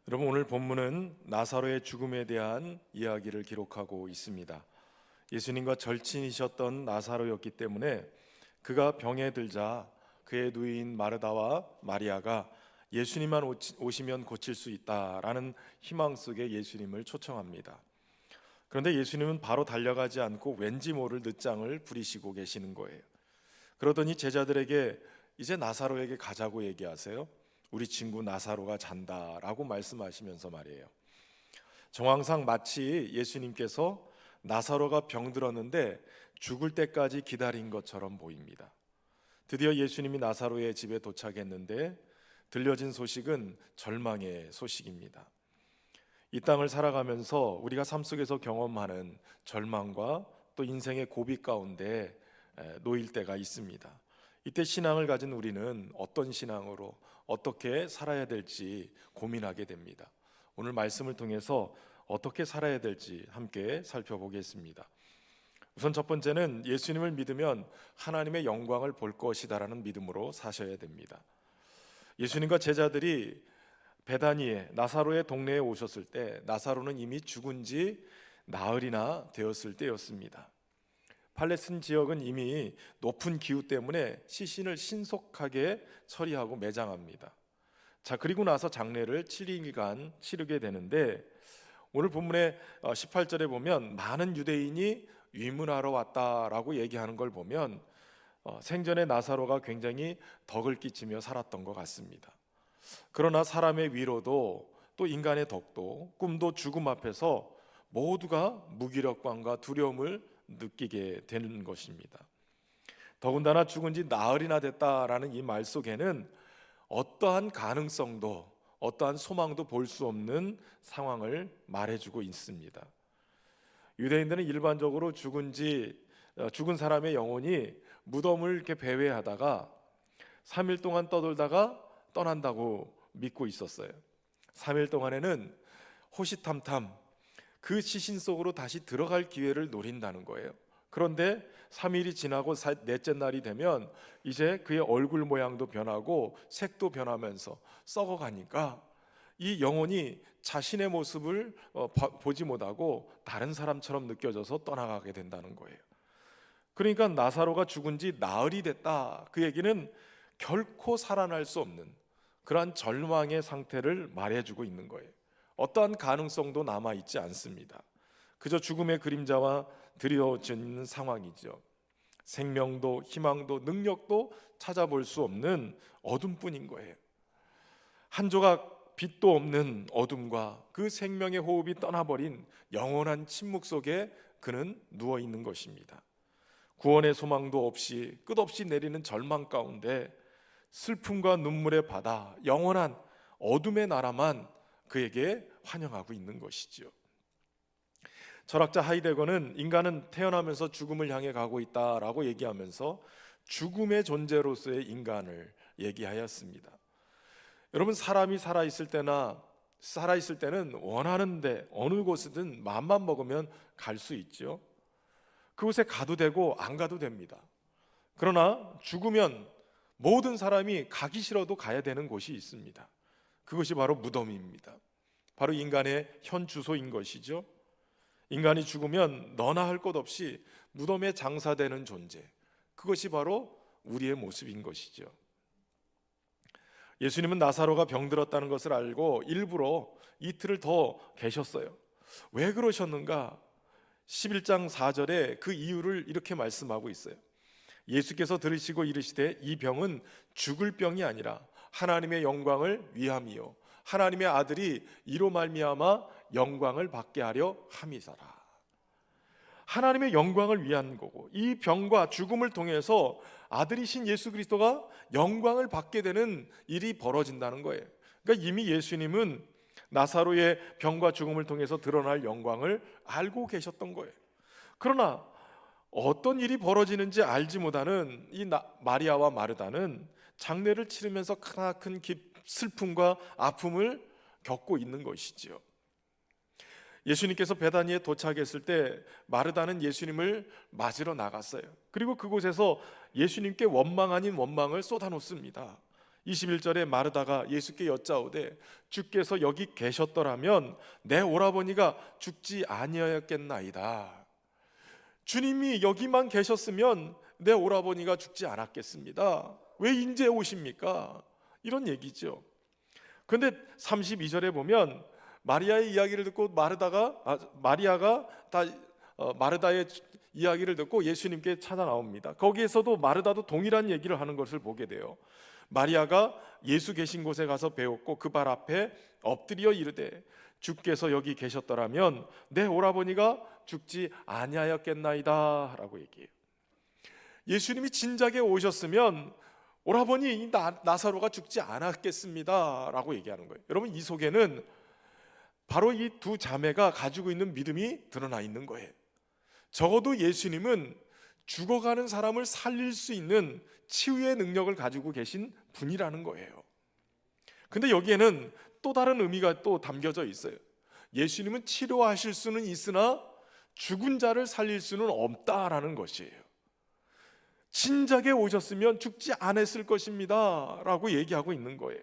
여러분, 오늘 본문은 나사로의 죽음에 대한 이야기를 기록하고 있습니다. 예수님과 절친이셨던 나사로였기 때문에 그가 병에 들자 그의 누이인 마르다와 마리아가 예수님만 오시면 고칠 수 있다라는 희망 속에 예수님을 초청합니다. 그런데 예수님은 바로 달려가지 않고 왠지 모를 늦장을 부리시고 계시는 거예요. 그러더니 제자들에게 이제 나사로에게 가자고 얘기하세요. 우리 친구 나사로가 잔다라고 말씀하시면서 말이에요. 정황상 마치 예수님께서 나사로가 병들었는데 죽을 때까지 기다린 것처럼 보입니다. 드디어 예수님이 나사로의 집에 도착했는데 들려진 소식은 절망의 소식입니다. 이 땅을 살아가면서 우리가 삶 속에서 경험하는 절망과 또 인생의 고비 가운데 놓일 때가 있습니다. 이때 신앙을 가진 우리는 어떤 신앙으로 어떻게 살아야 될지 고민하게 됩니다. 오늘 말씀을 통해서 어떻게 살아야 될지 함께 살펴보겠습니다. 우선 첫 번째는 예수님을 믿으면 하나님의 영광을 볼 것이다라는 믿음으로 사셔야 됩니다. 예수님과 제자들이 베다니에 나사로의 동네에 오셨을 때 나사로는 이미 죽은 지 나흘이나 되었을 때였습니다. 팔레스틴 지역은 이미 높은 기후 때문에 시신을 신속하게 처리하고 매장합니다. 자, 그리고 나서 장례를 7일간 치르게 되는데 오늘 본문의 18절에 보면 많은 유대인이 위문하러 왔다라고 얘기하는 걸 보면 생전에 나사로가 굉장히 덕을 끼치며 살았던 것 같습니다. 그러나 사람의 위로도 또 인간의 덕도 꿈도 죽음 앞에서 모두가 무기력감과 두려움을 느끼게 되는 것입니다. 더군다나 죽은 지 나흘이나 됐다라는 이 말 속에는 어떠한 가능성도 어떠한 소망도 볼 수 없는 상황을 말해주고 있습니다. 유대인들은 일반적으로 죽은 사람의 영혼이 무덤을 이렇게 배회하다가 3일 동안 떠돌다가 떠난다고 믿고 있었어요. 3일 동안에는 호시탐탐 그 시신 속으로 다시 들어갈 기회를 노린다는 거예요. 그런데 3일이 지나고 넷째 날이 되면 이제 그의 얼굴 모양도 변하고 색도 변하면서 썩어가니까 이 영혼이 자신의 모습을 보지 못하고 다른 사람처럼 느껴져서 떠나가게 된다는 거예요. 그러니까 나사로가 죽은 지 나흘이 됐다. 그 얘기는 결코 살아날 수 없는 그러한 절망의 상태를 말해주고 있는 거예요. 어떠한 가능성도 남아있지 않습니다. 그저 죽음의 그림자와 드리워지는 상황이죠. 생명도 희망도 능력도 찾아볼 수 없는 어둠뿐인 거예요. 한 조각 빛도 없는 어둠과 그 생명의 호흡이 떠나버린 영원한 침묵 속에 그는 누워있는 것입니다. 구원의 소망도 없이 끝없이 내리는 절망 가운데 슬픔과 눈물의 바다, 영원한 어둠의 나라만 그에게 환영하고 있는 것이죠. 철학자 하이데거는 인간은 태어나면서 죽음을 향해 가고 있다라고 얘기하면서 죽음의 존재로서의 인간을 얘기하였습니다. 여러분, 사람이 살아있을 때는 원하는데 어느 곳이든 마음만 먹으면 갈 수 있죠. 그곳에 가도 되고 안 가도 됩니다. 그러나 죽으면 모든 사람이 가기 싫어도 가야 되는 곳이 있습니다. 그것이 바로 무덤입니다. 바로 인간의 현 주소인 것이죠. 인간이 죽으면 너나 할 것 없이 무덤에 장사되는 존재, 그것이 바로 우리의 모습인 것이죠. 예수님은 나사로가 병들었다는 것을 알고 일부러 이틀을 더 계셨어요. 왜 그러셨는가? 11장 4절에 그 이유를 이렇게 말씀하고 있어요. 예수께서 들으시고 이르시되 이 병은 죽을 병이 아니라 하나님의 영광을 위함이요 하나님의 아들이 이로 말미암아 영광을 받게 하려 함이더라. 하나님의 영광을 위한 거고 이 병과 죽음을 통해서 아들이신 예수 그리스도가 영광을 받게 되는 일이 벌어진다는 거예요. 그러니까 이미 예수님은 나사로의 병과 죽음을 통해서 드러날 영광을 알고 계셨던 거예요. 그러나 어떤 일이 벌어지는지 알지 못하는 이 마리아와 마르다는 장례를 치르면서 크나큰 슬픔과 아픔을 겪고 있는 것이지요. 예수님께서 베다니에 도착했을 때 마르다는 예수님을 맞으러 나갔어요. 그리고 그곳에서 예수님께 원망 아닌 원망을 쏟아놓습니다. 21절에 마르다가 예수께 여짜오되 주께서 여기 계셨더라면 내 오라버니가 죽지 아니하였겠나이다. 주님이 여기만 계셨으면 내 오라버니가 죽지 않았겠습니다. 왜 인제 오십니까? 이런 얘기죠. 그런데 32절에 보면 마리아의 이야기를 듣고 마리아가 마르다의 이야기를 듣고 예수님께 찾아 나옵니다. 거기에서도 마르다도 동일한 얘기를 하는 것을 보게 돼요. 마리아가 예수 계신 곳에 가서 배웠고 그 발 앞에 엎드려 이르되 주께서 여기 계셨더라면 내 오라버니가 죽지 아니하였겠나이다 라고 얘기해요. 예수님이 진작에 오셨으면 오라버니 나사로가 죽지 않았겠습니다 라고 얘기하는 거예요. 여러분, 이 속에는 바로 이 두 자매가 가지고 있는 믿음이 드러나 있는 거예요. 적어도 예수님은 죽어가는 사람을 살릴 수 있는 치유의 능력을 가지고 계신 분이라는 거예요. 근데 여기에는 또 다른 의미가 또 담겨져 있어요. 예수님은 치료하실 수는 있으나 죽은 자를 살릴 수는 없다라는 것이에요. 진작에 오셨으면 죽지 않았을 것입니다 라고 얘기하고 있는 거예요.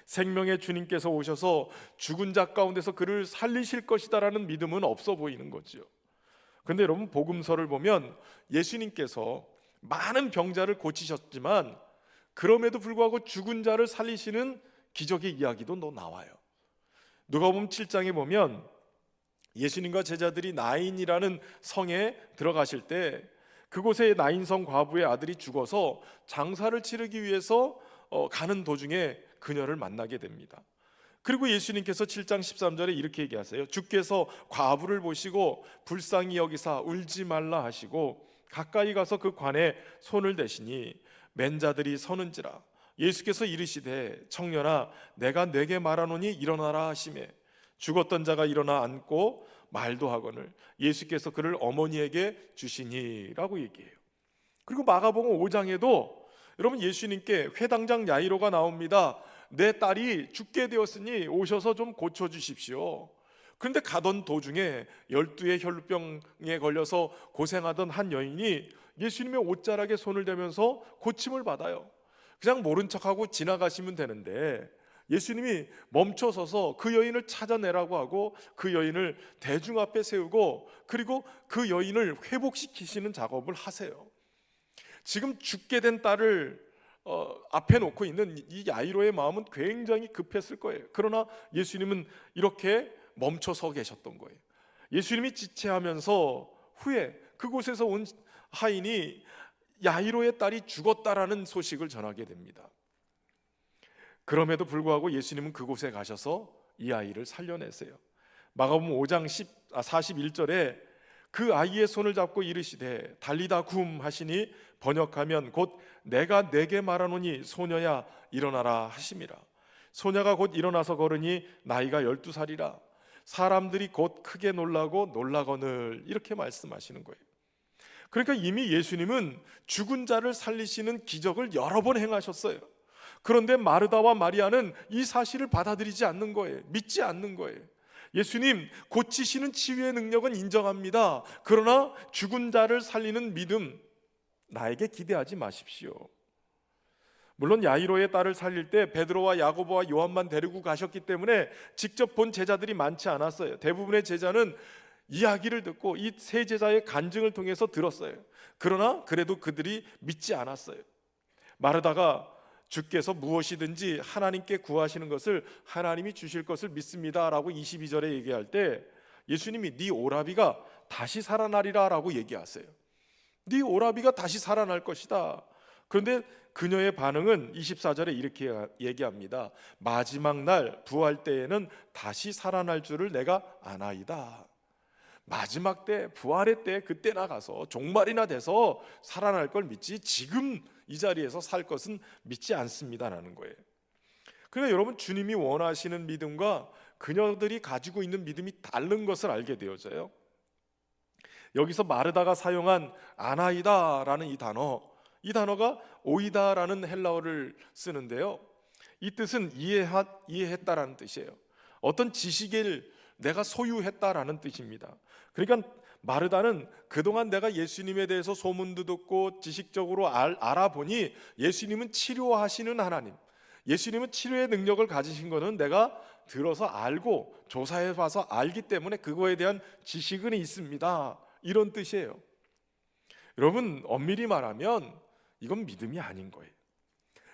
생명의 주님께서 오셔서 죽은 자 가운데서 그를 살리실 것이다 라는 믿음은 없어 보이는 거죠. 그런데 여러분, 복음서를 보면 예수님께서 많은 병자를 고치셨지만 그럼에도 불구하고 죽은 자를 살리시는 기적의 이야기도 나와요. 누가복음 7장에 보면 예수님과 제자들이 나인이라는 성에 들어가실 때 그곳에 나인성 과부의 아들이 죽어서 장사를 치르기 위해서 가는 도중에 그녀를 만나게 됩니다. 그리고 예수님께서 7장 13절에 이렇게 얘기하세요. 주께서 과부를 보시고 불쌍히 여기사 울지 말라 하시고 가까이 가서 그 관에 손을 대시니 맨자들이 서는지라. 예수께서 이르시되 청년아 내가 네게 말하노니 일어나라 하시매 죽었던 자가 일어나 앉고 말도 하거늘 예수께서 그를 어머니에게 주시니라고 얘기해요. 그리고 마가복음 5장에도 여러분, 예수님께 회당장 야이로가 나옵니다. 내 딸이 죽게 되었으니 오셔서 좀 고쳐주십시오. 그런데 가던 도중에 12의 혈루병에 걸려서 고생하던 한 여인이 예수님의 옷자락에 손을 대면서 고침을 받아요. 그냥 모른 척하고 지나가시면 되는데 예수님이 멈춰서서 그 여인을 찾아내라고 하고 그 여인을 대중 앞에 세우고 그리고 그 여인을 회복시키시는 작업을 하세요. 지금 죽게 된 딸을 앞에 놓고 있는 이 야이로의 마음은 굉장히 급했을 거예요. 그러나 예수님은 이렇게 멈춰서 계셨던 거예요. 예수님이 지체하면서 후에 그곳에서 온 하인이 야이로의 딸이 죽었다라는 소식을 전하게 됩니다. 그럼에도 불구하고 예수님은 그곳에 가셔서 이 아이를 살려내세요. 마가복음 5장 41절에 그 아이의 손을 잡고 이르시되 달리다 굼 하시니 번역하면 곧 내가 내게 말하노니 소녀야 일어나라 하심이라. 소녀가 곧 일어나서 걸으니 나이가 12살이라. 사람들이 곧 크게 놀라거늘 이렇게 말씀하시는 거예요. 그러니까 이미 예수님은 죽은 자를 살리시는 기적을 여러 번 행하셨어요. 그런데 마르다와 마리아는 이 사실을 받아들이지 않는 거예요. 믿지 않는 거예요. 예수님 고치시는 치유의 능력은 인정합니다. 그러나 죽은 자를 살리는 믿음 나에게 기대하지 마십시오. 물론 야이로의 딸을 살릴 때 베드로와 야고보와 요한만 데리고 가셨기 때문에 직접 본 제자들이 많지 않았어요. 대부분의 제자는 이야기를 듣고 이 세 제자의 간증을 통해서 들었어요. 그러나 그래도 그들이 믿지 않았어요. 마르다가 주께서 무엇이든지 하나님께 구하시는 것을 하나님이 주실 것을 믿습니다 라고 22절에 얘기할 때 예수님이 네 오라비가 다시 살아나리라 라고 얘기하세요. 네 오라비가 다시 살아날 것이다. 그런데 그녀의 반응은 24절에 이렇게 얘기합니다. 마지막 날 부활 때에는 다시 살아날 줄을 내가 아나이다. 마지막 때 부활의 때 그때 나가서 종말이나 돼서 살아날 걸 믿지 지금 이 자리에서 살 것은 믿지 않습니다라는 거예요. 그러니까 여러분, 주님이 원하시는 믿음과 그녀들이 가지고 있는 믿음이 다른 것을 알게 되어져요. 여기서 마르다가 사용한 아나이다라는 이 단어가 오이다라는 헬라어를 쓰는데요. 이 뜻은 이해했다라는 뜻이에요. 어떤 지식을 내가 소유했다라는 뜻입니다. 그러니까 마르다는 그동안 내가 예수님에 대해서 소문도 듣고 지식적으로 알아보니 예수님은 치료하시는 하나님, 예수님은 치료의 능력을 가지신 것은 내가 들어서 알고 조사해 봐서 알기 때문에 그거에 대한 지식은 있습니다, 이런 뜻이에요. 여러분, 엄밀히 말하면 이건 믿음이 아닌 거예요.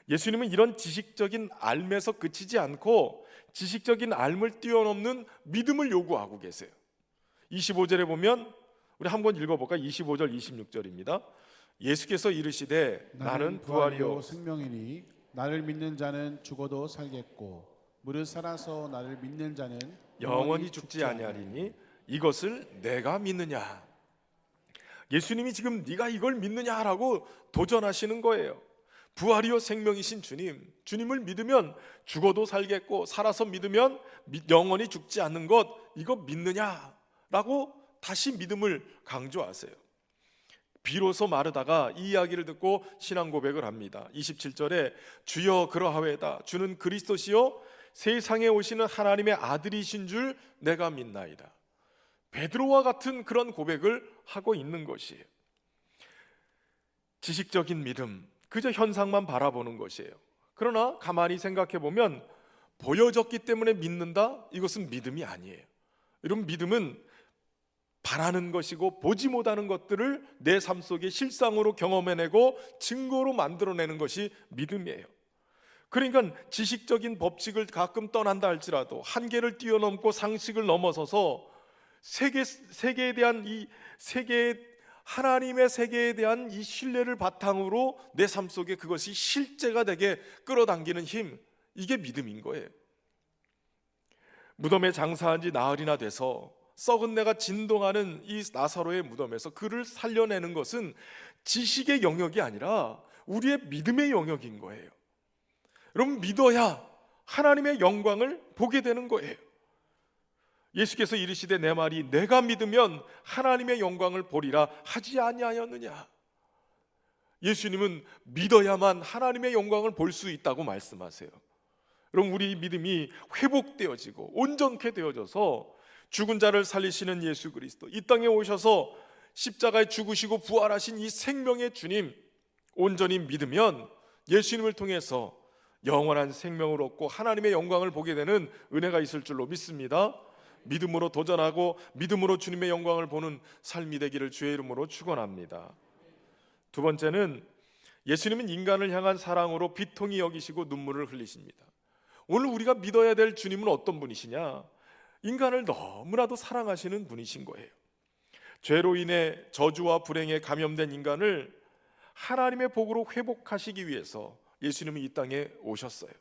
예수님은 이런 지식적인 알에서 그치지 않고 지식적인 알을 뛰어넘는 믿음을 요구하고 계세요. 25절에 보면 우리 한번 읽어볼까? 25절 26절입니다. 예수께서 이르시되 나는 부활이요 생명이니 나를 믿는 자는 죽어도 살겠고 무릇 살아서 나를 믿는 자는 영원히 죽지 아니하리니 이것을 내가 믿느냐. 예수님이 지금 네가 이걸 믿느냐라고 도전하시는 거예요. 부활이요 생명이신 주님, 주님을 믿으면 죽어도 살겠고 살아서 믿으면 영원히 죽지 않는 것, 이거 믿느냐라고 다시 믿음을 강조하세요. 비로소 마르다가 이 이야기를 듣고 신앙 고백을 합니다. 27절에 주여 그러하외다, 주는 그리스도시요 세상에 오시는 하나님의 아들이신 줄 내가 믿나이다. 베드로와 같은 그런 고백을 하고 있는 것이에요. 지식적인 믿음, 그저 현상만 바라보는 것이에요. 그러나 가만히 생각해 보면 보여졌기 때문에 믿는다? 이것은 믿음이 아니에요. 이런 믿음은 바라는 것이고 보지 못하는 것들을 내 삶 속에 실상으로 경험해내고 증거로 만들어내는 것이 믿음이에요. 그러니까 지식적인 법칙을 가끔 떠난다 할지라도 한계를 뛰어넘고 상식을 넘어서서 세계에 대한 이 하나님의 세계에 대한 이 신뢰를 바탕으로 내 삶 속에 그것이 실제가 되게 끌어당기는 힘, 이게 믿음인 거예요. 무덤에 장사한 지 나흘이나 돼서 썩은 내가 진동하는 이 나사로의 무덤에서 그를 살려내는 것은 지식의 영역이 아니라 우리의 믿음의 영역인 거예요. 여러분, 믿어야 하나님의 영광을 보게 되는 거예요. 예수께서 이르시되 내 말이 내가 믿으면 하나님의 영광을 보리라 하지 아니하였느냐. 예수님은 믿어야만 하나님의 영광을 볼 수 있다고 말씀하세요. 그럼 우리 믿음이 회복되어지고 온전케 되어져서 죽은 자를 살리시는 예수 그리스도, 이 땅에 오셔서 십자가에 죽으시고 부활하신 이 생명의 주님 온전히 믿으면 예수님을 통해서 영원한 생명을 얻고 하나님의 영광을 보게 되는 은혜가 있을 줄로 믿습니다. 믿음으로 도전하고 믿음으로 주님의 영광을 보는 삶이 되기를 주의 이름으로 축원합니다. 두 번째는 예수님은 인간을 향한 사랑으로 비통히 여기시고 눈물을 흘리십니다. 오늘 우리가 믿어야 될 주님은 어떤 분이시냐? 인간을 너무나도 사랑하시는 분이신 거예요. 죄로 인해 저주와 불행에 감염된 인간을 하나님의 복으로 회복하시기 위해서 예수님은 이 땅에 오셨어요.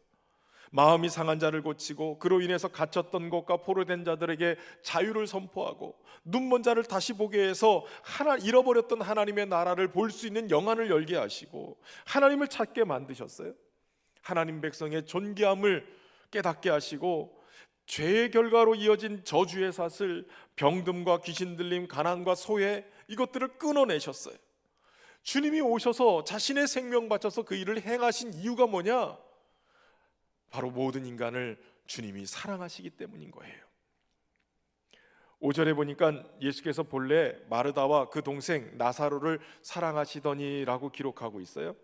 마음이 상한 자를 고치고 그로 인해서 갇혔던 것과 포로된 자들에게 자유를 선포하고 눈먼 자를 다시 보게 해서 잃어버렸던 하나님의 나라를 볼 수 있는 영안을 열게 하시고 하나님을 찾게 만드셨어요. 하나님 백성의 존귀함을 깨닫게 하시고 죄의 결과로 이어진 저주의 사슬, 병듦과 귀신 들림, 가난과 소외, 이것들을 끊어내셨어요. 주님이 오셔서 자신의 생명 바쳐서 그 일을 행하신 이유가 뭐냐? 바로 모든 인간을 주님이 사랑하시기 때문인 거예요. 5절에 보니까 예수께서 본래 마르다와 그 동생 나사로를 사랑하시더니라고 기록하고 있어요.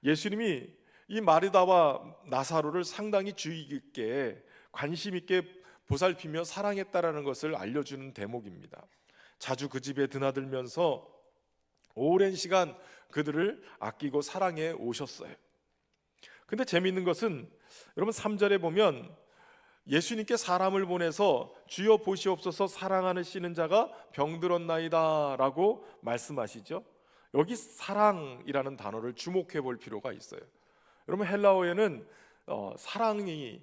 예수님이 이 마르다와 나사로를 상당히 주의 깊게 관심 있게 보살피며 사랑했다라는 것을 알려주는 대목입니다. 자주 그 집에 드나들면서 오랜 시간 그들을 아끼고 사랑해 오셨어요. 근데 재미있는 것은 여러분 3절에 보면 예수님께 사람을 보내서 주여 보시옵소서 사랑하시는 자가 병들었나이다 라고 말씀하시죠. 여기 사랑이라는 단어를 주목해 볼 필요가 있어요. 여러분 헬라어에는 사랑이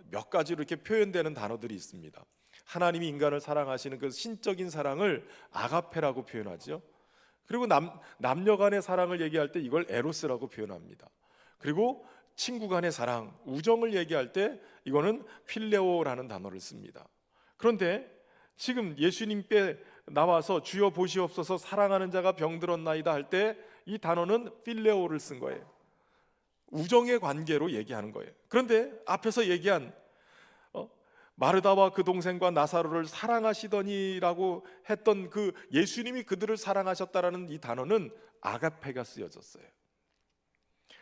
몇 가지로 이렇게 표현되는 단어들이 있습니다. 하나님이 인간을 사랑하시는 그 신적인 사랑을 아가페라고 표현하죠. 그리고 남녀 간의 사랑을 얘기할 때 이걸 에로스라고 표현합니다. 그리고 친구 간의 사랑, 우정을 얘기할 때 이거는 필레오라는 단어를 씁니다. 그런데 지금 예수님께 나와서 주여 보시옵소서 사랑하는 자가 병들었나이다 할 때 이 단어는 필레오를 쓴 거예요. 우정의 관계로 얘기하는 거예요. 그런데 앞에서 얘기한 마르다와 그 동생과 나사로를 사랑하시더니라고 했던 그 예수님이 그들을 사랑하셨다라는 이 단어는 아가페가 쓰여졌어요.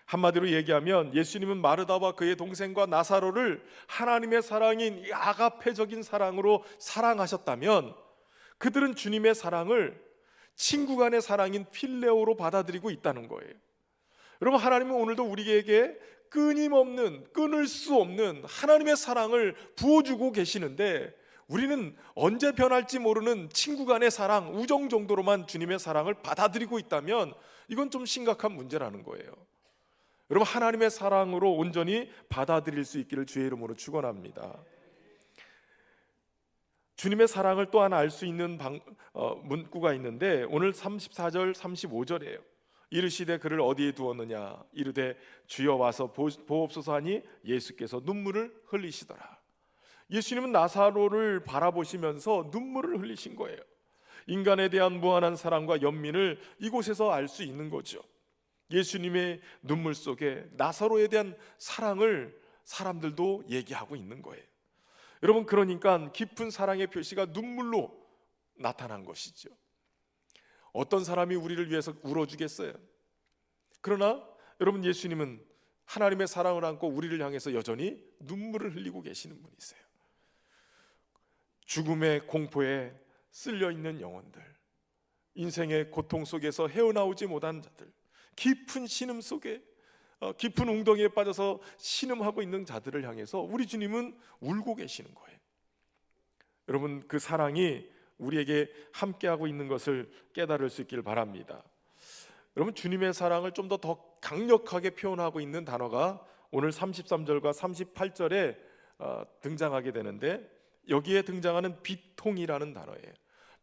한마디로 얘기하면 예수님은 마르다와 그의 동생과 나사로를 하나님의 사랑인 이 아가페적인 사랑으로 사랑하셨다면 그들은 주님의 사랑을 친구 간의 사랑인 필레오로 받아들이고 있다는 거예요. 여러분, 하나님은 오늘도 우리에게 끊임없는, 끊을 수 없는 하나님의 사랑을 부어주고 계시는데 우리는 언제 변할지 모르는 친구 간의 사랑, 우정 정도로만 주님의 사랑을 받아들이고 있다면 이건 좀 심각한 문제라는 거예요. 여러분, 하나님의 사랑으로 온전히 받아들일 수 있기를 주의 이름으로 축원합니다. 주님의 사랑을 또한 알 수 있는 문구가 있는데 오늘 34절 35절이에요. 이르시되 그를 어디에 두었느냐 이르되 주여 와서 보옵소서 하니 예수께서 눈물을 흘리시더라. 예수님은 나사로를 바라보시면서 눈물을 흘리신 거예요. 인간에 대한 무한한 사랑과 연민을 이곳에서 알 수 있는 거죠. 예수님의 눈물 속에 나사로에 대한 사랑을 사람들도 얘기하고 있는 거예요. 여러분, 그러니까 깊은 사랑의 표시가 눈물로 나타난 것이죠. 어떤 사람이 우리를 위해서 울어주겠어요? 그러나 여러분, 예수님은 하나님의 사랑을 안고 우리를 향해서 여전히 눈물을 흘리고 계시는 분이세요. 죽음의 공포에 쓸려있는 영혼들, 인생의 고통 속에서 헤어나오지 못한 자들, 깊은 신음 속에 깊은 웅덩이에 빠져서 신음하고 있는 자들을 향해서 우리 주님은 울고 계시는 거예요. 여러분, 그 사랑이 우리에게 함께하고 있는 것을 깨달을 수 있기를 바랍니다. 여러분, 주님의 사랑을 좀 더 강력하게 표현하고 있는 단어가 오늘 33절과 38절에 등장하게 되는데 여기에 등장하는 비통이라는 단어예요.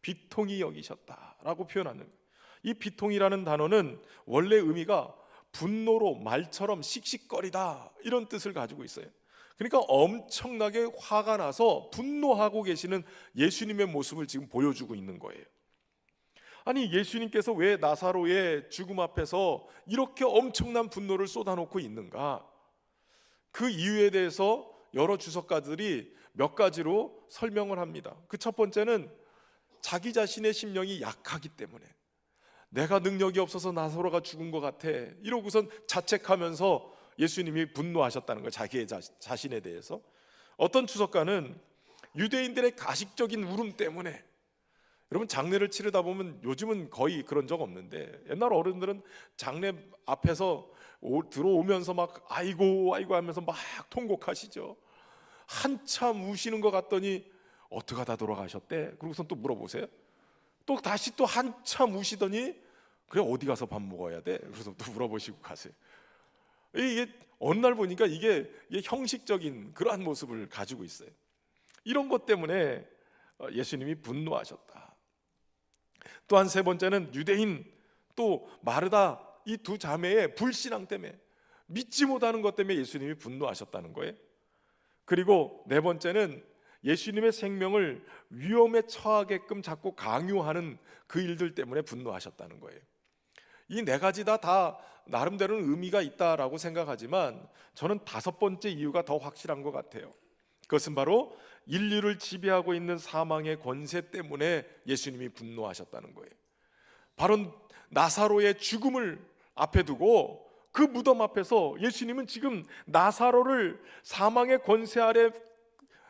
비통이 여기셨다라고 표현하는 거예요. 이 비통이라는 단어는 원래 의미가 분노로 말처럼 씩씩거리다 이런 뜻을 가지고 있어요. 그러니까 엄청나게 화가 나서 분노하고 계시는 예수님의 모습을 지금 보여주고 있는 거예요. 아니, 예수님께서 왜 나사로의 죽음 앞에서 이렇게 엄청난 분노를 쏟아놓고 있는가? 그 이유에 대해서 여러 주석가들이 몇 가지로 설명을 합니다. 그 첫 번째는 자기 자신의 심령이 약하기 때문에, 내가 능력이 없어서 나사로가 죽은 것 같아 이러고선 자책하면서 예수님이 분노하셨다는 거예요. 자기의 자신에 대해서. 어떤 주석가는 유대인들의 가식적인 울음 때문에, 여러분, 장례를 치르다 보면 요즘은 거의 그런 적 없는데 옛날 어른들은 장례 앞에서 들어오면서 막 아이고 아이고 하면서 막 통곡하시죠. 한참 우시는 것 같더니 어떻게 하다 돌아가셨대? 그러고선 또 물어보세요. 또 다시 또 한참 우시더니 그래, 어디 가서 밥 먹어야 돼? 그래서 또 물어보시고 가세요. 이게 어느 날 보니까 이게 형식적인 그러한 모습을 가지고 있어요. 이런 것 때문에 예수님이 분노하셨다. 또한 세 번째는 유대인 또 마르다 이 두 자매의 불신앙 때문에, 믿지 못하는 것 때문에 예수님이 분노하셨다는 거예요. 그리고 네 번째는 예수님의 생명을 위험에 처하게끔 자꾸 강요하는 그 일들 때문에 분노하셨다는 거예요. 이 네 가지 다 나름대로는 의미가 있다라고 생각하지만 저는 다섯 번째 이유가 더 확실한 것 같아요. 그것은 바로 인류를 지배하고 있는 사망의 권세 때문에 예수님이 분노하셨다는 거예요. 바로 나사로의 죽음을 앞에 두고 그 무덤 앞에서 예수님은 지금 나사로를 사망의 권세 아래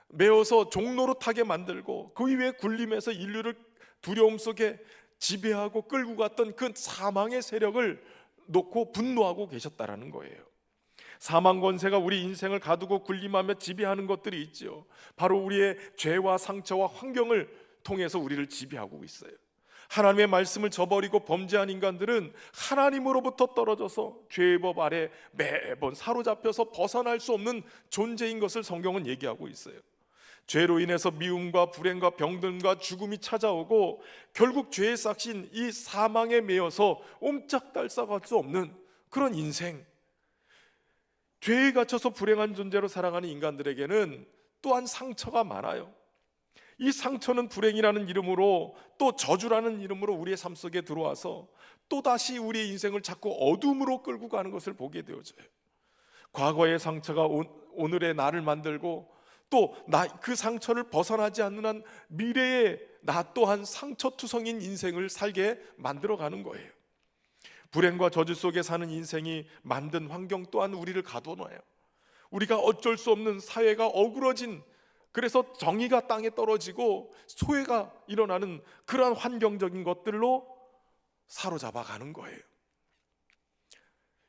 메어서 종노릇하게 만들고 그 위에 굴림해서 인류를 두려움 속에 지배하고 끌고 갔던 그 사망의 세력을 놓고 분노하고 계셨다라는 거예요. 사망 권세가 우리 인생을 가두고 굴림하며 지배하는 것들이 있죠. 바로 우리의 죄와 상처와 환경을 통해서 우리를 지배하고 있어요. 하나님의 말씀을 저버리고 범죄한 인간들은 하나님으로부터 떨어져서 죄의 법 아래 매번 사로잡혀서 벗어날 수 없는 존재인 것을 성경은 얘기하고 있어요. 죄로 인해서 미움과 불행과 병든과 죽음이 찾아오고 결국 죄의 싹신 이 사망에 매여서 옴짝달싹할 수 없는 그런 인생, 죄에 갇혀서 불행한 존재로 살아가는 인간들에게는 또한 상처가 많아요. 이 상처는 불행이라는 이름으로 또 저주라는 이름으로 우리의 삶 속에 들어와서 또다시 우리의 인생을 자꾸 어둠으로 끌고 가는 것을 보게 되어져요. 과거의 상처가 오늘의 나를 만들고 또 그 상처를 벗어나지 않는 한 미래의 나 또한 상처투성인 인생을 살게 만들어가는 거예요. 불행과 저주 속에 사는 인생이 만든 환경 또한 우리를 가둬놔요. 우리가 어쩔 수 없는, 사회가 어그러진, 그래서 정의가 땅에 떨어지고 소외가 일어나는 그러한 환경적인 것들로 사로잡아 가는 거예요.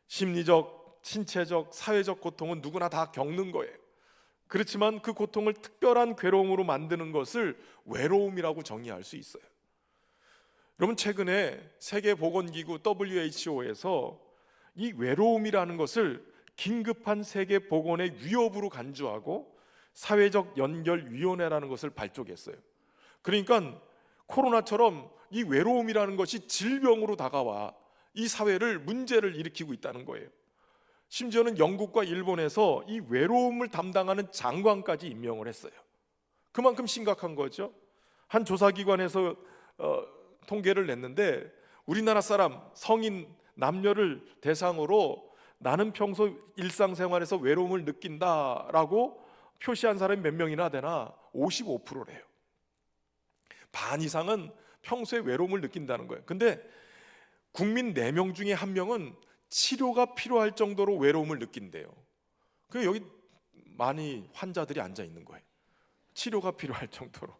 심리적, 신체적, 사회적 고통은 누구나 다 겪는 거예요. 그렇지만 그 고통을 특별한 괴로움으로 만드는 것을 외로움이라고 정의할 수 있어요. 여러분, 최근에 세계보건기구 WHO에서 이 외로움이라는 것을 긴급한 세계보건의 위협으로 간주하고 사회적 연결위원회라는 것을 발족했어요. 그러니까 코로나처럼 이 외로움이라는 것이 질병으로 다가와 이 사회를, 문제를 일으키고 있다는 거예요. 심지어는 영국과 일본에서 이 외로움을 담당하는 장관까지 임명을 했어요. 그만큼 심각한 거죠. 한 조사기관에서 통계를 냈는데 우리나라 사람, 성인 남녀를 대상으로 나는 평소 일상생활에서 외로움을 느낀다라고 표시한 사람이 몇 명이나 되나? 55%래요. 반 이상은 평소에 외로움을 느낀다는 거예요. 근데 국민 4명 중에 1명은 치료가 필요할 정도로 외로움을 느낀대요. 그 여기 많이 환자들이 앉아 있는 거예요. 치료가 필요할 정도로.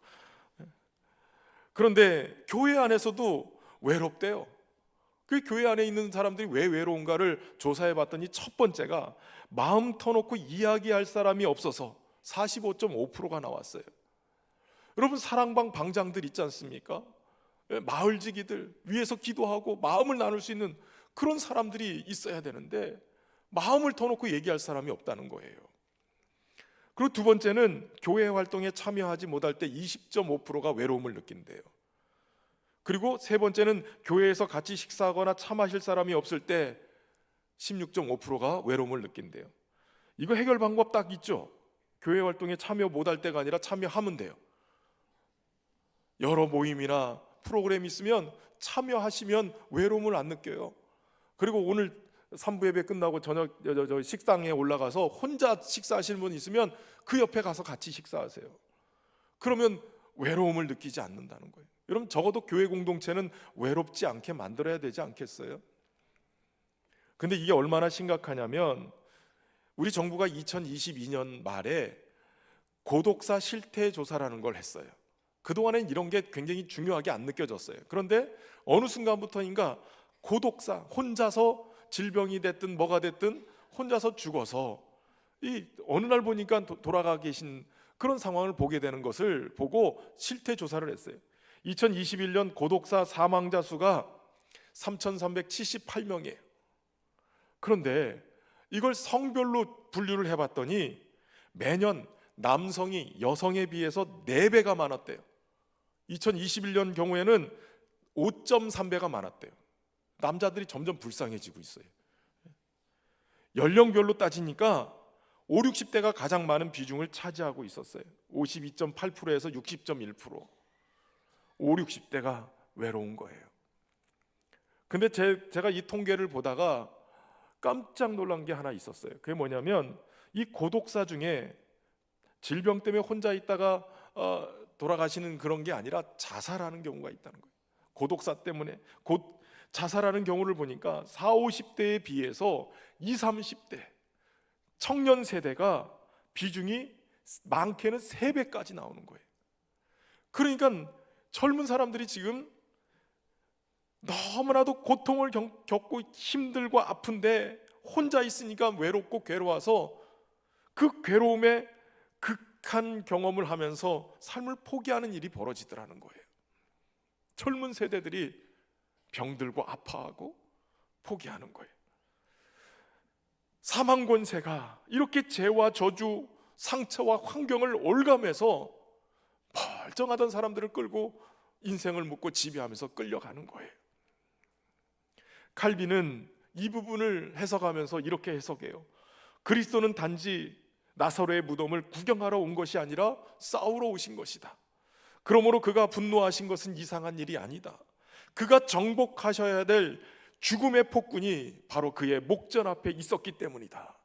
그런데 교회 안에서도 외롭대요. 그 교회 안에 있는 사람들이 왜 외로운가를 조사해 봤더니 첫 번째가 마음 터놓고 이야기할 사람이 없어서 45.5%가 나왔어요. 여러분, 사랑방 방장들 있지 않습니까? 마을지기들, 위에서 기도하고 마음을 나눌 수 있는 그런 사람들이 있어야 되는데 마음을 터놓고 얘기할 사람이 없다는 거예요. 그리고 두 번째는 교회 활동에 참여하지 못할 때 20.5%가 외로움을 느낀대요. 그리고 세 번째는 교회에서 같이 식사하거나 차 마실 사람이 없을 때 16.5%가 외로움을 느낀대요. 이거 해결 방법 딱 있죠. 교회 활동에 참여 못할 때가 아니라 참여하면 돼요. 여러 모임이나 프로그램이 있으면 참여하시면 외로움을 안 느껴요. 그리고 오늘 3부 예배 끝나고 저녁 식당에 올라가서 혼자 식사하시는 분 있으면 그 옆에 가서 같이 식사하세요. 그러면 외로움을 느끼지 않는다는 거예요. 여러분, 적어도 교회 공동체는 외롭지 않게 만들어야 되지 않겠어요? 근데 이게 얼마나 심각하냐면 우리 정부가 2022년 말에 고독사 실태 조사라는 걸 했어요. 그동안엔 이런 게 굉장히 중요하게 안 느껴졌어요. 그런데 어느 순간부터인가 고독사, 혼자서 질병이 됐든 뭐가 됐든 혼자서 죽어서 이 어느 날 보니까 돌아가 계신 그런 상황을 보게 되는 것을 보고 실태 조사를 했어요. 2021년 고독사 사망자 수가 3,378명이에요. 그런데 이걸 성별로 분류를 해봤더니 매년 남성이 여성에 비해서 4배가 많았대요. 2021년 경우에는 5.3배가 많았대요. 남자들이 점점 불쌍해지고 있어요. 연령별로 따지니까 5, 60대가 가장 많은 비중을 차지하고 있었어요. 52.8%에서 60.1%. 5, 60대가 외로운 거예요. 근데 제가 이 통계를 보다가 깜짝 놀란 게 하나 있었어요. 그게 뭐냐면 이 고독사 중에 질병 때문에 혼자 있다가 돌아가시는 그런 게 아니라 자살하는 경우가 있다는 거예요. 고독사 때문에 자살하는 경우를 보니까 40, 50대에 비해서 20, 30대 청년 세대가 비중이 많게는 3배까지 나오는 거예요. 그러니까 젊은 사람들이 지금 너무나도 고통을 겪고 힘들고 아픈데 혼자 있으니까 외롭고 괴로워서 그 괴로움에 극한 경험을 하면서 삶을 포기하는 일이 벌어지더라는 거예요. 젊은 세대들이 병들고 아파하고 포기하는 거예요. 사망 권세가 이렇게 죄와 저주, 상처와 환경을 올가매서 멀쩡하던 사람들을 끌고 인생을 묻고 지배하면서 끌려가는 거예요. 칼빈은 이 부분을 해석하면서 이렇게 해석해요. 그리스도는 단지 나사로의 무덤을 구경하러 온 것이 아니라 싸우러 오신 것이다. 그러므로 그가 분노하신 것은 이상한 일이 아니다. 그가 정복하셔야 될 죽음의 폭군이 바로 그의 목전 앞에 있었기 때문이다.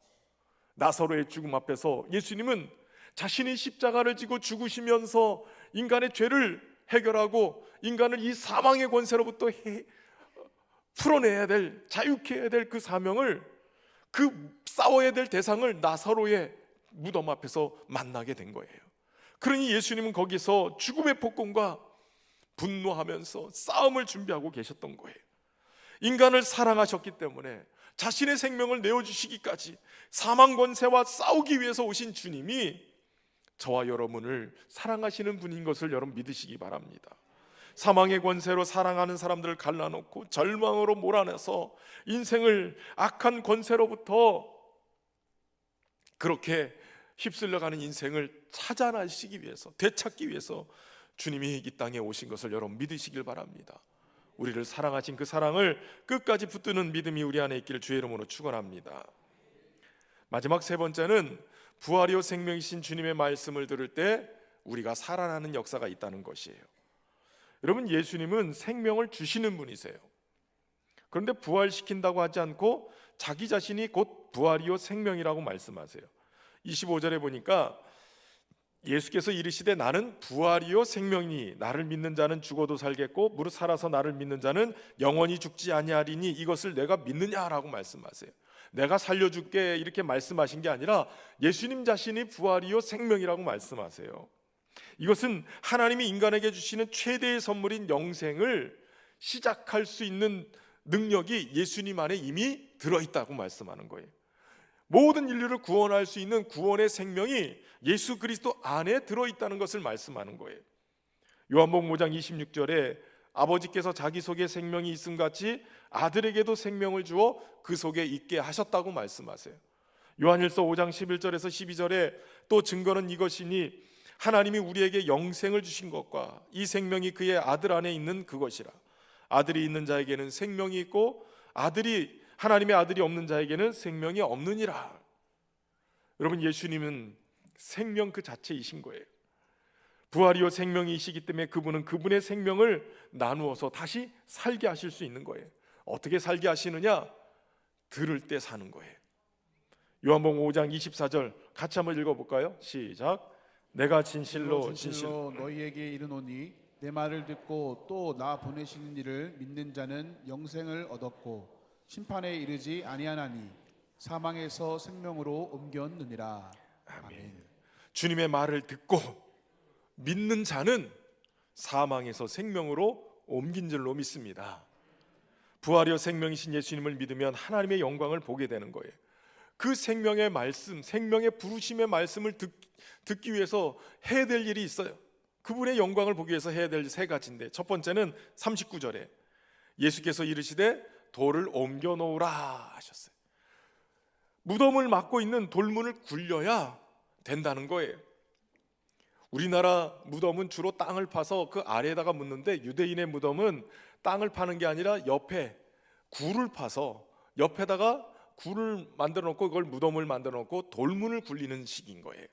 나사로의 죽음 앞에서 예수님은 자신이 십자가를 지고 죽으시면서 인간의 죄를 해결하고 인간을 이 사망의 권세로부터 풀어내야 될, 자유케 해야 될 그 사명을, 그 싸워야 될 대상을 나사로의 무덤 앞에서 만나게 된 거예요. 그러니 예수님은 거기서 죽음의 폭군과 분노하면서 싸움을 준비하고 계셨던 거예요. 인간을 사랑하셨기 때문에 자신의 생명을 내어주시기까지 사망 권세와 싸우기 위해서 오신 주님이 저와 여러분을 사랑하시는 분인 것을 여러분 믿으시기 바랍니다. 사망의 권세로 사랑하는 사람들을 갈라놓고 절망으로 몰아내서 인생을 악한 권세로부터 그렇게 휩쓸려가는 인생을 찾아나시기 위해서, 되찾기 위해서 주님이 이 땅에 오신 것을 여러분 믿으시길 바랍니다. 우리를 사랑하신 그 사랑을 끝까지 붙드는 믿음이 우리 안에 있기를 주의 이름으로 축원합니다. 마지막 세 번째는 부활이요 생명이신 주님의 말씀을 들을 때 우리가 살아나는 역사가 있다는 것이에요. 여러분, 예수님은 생명을 주시는 분이세요. 그런데 부활시킨다고 하지 않고 자기 자신이 곧 부활이요 생명이라고 말씀하세요. 25절에 보니까 예수께서 이르시되 나는 부활이요 생명이니 나를 믿는 자는 죽어도 살겠고 무릇 살아서 나를 믿는 자는 영원히 죽지 아니하리니 이것을 내가 믿느냐라고 말씀하세요. 내가 살려줄게 이렇게 말씀하신 게 아니라 예수님 자신이 부활이요 생명이라고 말씀하세요. 이것은 하나님이 인간에게 주시는 최대의 선물인 영생을 시작할 수 있는 능력이 예수님 안에 이미 들어있다고 말씀하는 거예요. 모든 인류를 구원할 수 있는 구원의 생명이 예수 그리스도 안에 들어있다는 것을 말씀하는 거예요. 요한복음 5장 26절에 아버지께서 자기 속에 생명이 있음 같이 아들에게도 생명을 주어 그 속에 있게 하셨다고 말씀하세요. 요한일서 5장 11절에서 12절에 또 증거는 이것이니 하나님이 우리에게 영생을 주신 것과 이 생명이 그의 아들 안에 있는 그것이라. 아들이 있는 자에게는 생명이 있고 하나님의 아들이 없는 자에게는 생명이 없느니라. 여러분, 예수님은 생명 그 자체이신 거예요. 부활이요 생명이시기 때문에 그분은 그분의 생명을 나누어서 다시 살게 하실 수 있는 거예요. 어떻게 살게 하시느냐? 들을 때 사는 거예요. 요한복음 5장 24절 같이 한번 읽어볼까요? 시작. 내가 진실로 너희에게 이르노니 내 말을 듣고 또 나 보내시는 이를 믿는 자는 영생을 얻었고 심판에 이르지 아니하나니 사망에서 생명으로 옮겼느니라. 아멘. 주님의 말을 듣고 믿는 자는 사망에서 생명으로 옮긴 줄로 믿습니다. 부활이요 생명이신 예수님을 믿으면 하나님의 영광을 보게 되는 거예요. 그 생명의 말씀, 생명의 부르심의 말씀을 듣기 위해서 해야 될 일이 있어요. 그분의 영광을 보기 위해서 해야 될 세 가지인데, 첫 번째는 39절에 예수께서 이르시되 돌을 옮겨 놓으라 하셨어요. 무덤을 막고 있는 돌문을 굴려야 된다는 거예요. 우리나라 무덤은 주로 땅을 파서 그 아래에다가 묻는데, 유대인의 무덤은 땅을 파는 게 아니라 옆에 굴을 파서 옆에다가 굴을 만들어 놓고 그걸 무덤을 만들어 놓고 돌문을 굴리는 식인 거예요.